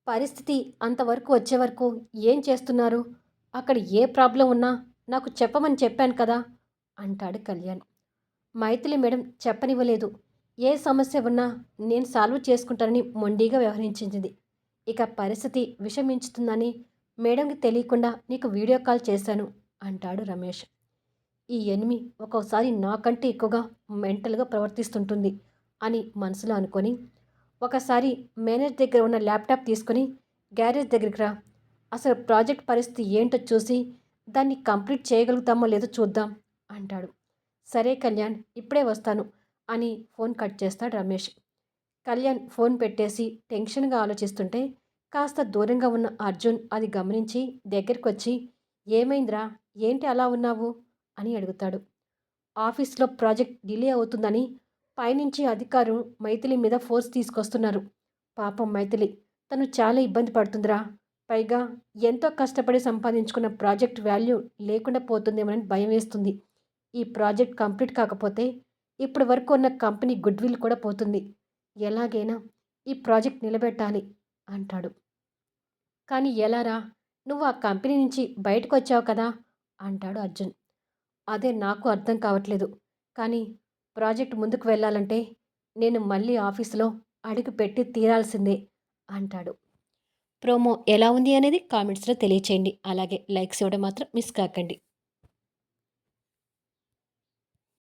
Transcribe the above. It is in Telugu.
పరిస్థితి అంతవరకు వచ్చే వరకు ఏం చేస్తున్నారు? అక్కడ ఏ ప్రాబ్లమ్ ఉన్నా నాకు చెప్పమని చెప్పాను కదా! అంటాడు కళ్యాణ్. మైథిలి మేడం చెప్పనివ్వలేదు. ఏ సమస్య ఉన్నా నేను సాల్వ్ చేసుకుంటానని మొండిగా వ్యవహరించింది. ఇక పరిస్థితి విషమించుతుందని మేడంకి తెలియకుండా నీకు వీడియో కాల్ చేశాను అంటాడు రమేష్. ఈ ఎనిమి ఒక్కోసారి నాకంటే ఎక్కువగా మెంటల్‌గా ప్రవర్తిస్తుంటుంది అని మనసులో అనుకొని, ఒకసారి మేనేజర్ దగ్గర ఉన్న ల్యాప్‌టాప్ తీసుకొని గ్యారేజ్ దగ్గరికి రా. అసలు ప్రాజెక్ట్ పరిస్థితి ఏంటో చూసి దాన్ని కంప్లీట్ చేయగలుగుతామో లేదో చూద్దాం అంటాడు. సరే కళ్యాణ్, ఇప్పుడే వస్తాను అని ఫోన్ కట్ చేస్తాడు రమేష్. కళ్యాణ్ ఫోన్ పెట్టేసి టెన్షన్‌గా ఆలోచిస్తుంటే కాస్త దూరంగా ఉన్న అర్జున్ అది గమనించి దగ్గరికొచ్చి, ఏమైందిరా? ఏంటి అలా ఉన్నావు? అని అడుగుతాడు. ఆఫీస్‌లో ప్రాజెక్ట్ డిలే అవుతుందని పైనుంచి అధికారులు మైథిలి మీద ఫోర్స్ తీసుకొస్తున్నారు. పాపం మైథిలి, తను చాలా ఇబ్బంది పడుతుందిరా. పైగా ఎంతో కష్టపడి సంపాదించుకున్న ప్రాజెక్ట్ వాల్యూ లేకుండా పోతుందేమోనని భయం వేస్తుంది. ఈ ప్రాజెక్ట్ కంప్లీట్ కాకపోతే ఇప్పటి వరకు ఉన్న కంపెనీ గుడ్‌విల్ కూడా పోతుంది. ఎలాగైనా ఈ ప్రాజెక్ట్ నిలబెట్టాలి అంటాడు. కానీ ఎలారా? నువ్వు ఆ కంపెనీ నుంచి బయటకొచ్చావు కదా! అంటాడు అర్జున్. అదే నాకు అర్థం కావట్లేదు. కానీ ప్రాజెక్ట్ ముందుకు వెళ్ళాలంటే నేను మళ్ళీ ఆఫీసులో అడుగు పెట్టి తీరాల్సిందే అంటాడు. ప్రోమో ఎలా ఉంది అనేది కామెంట్స్‌లో తెలియచేయండి. అలాగే లైక్స్ ఇవ్వడం మాత్రం మిస్ కాకండి.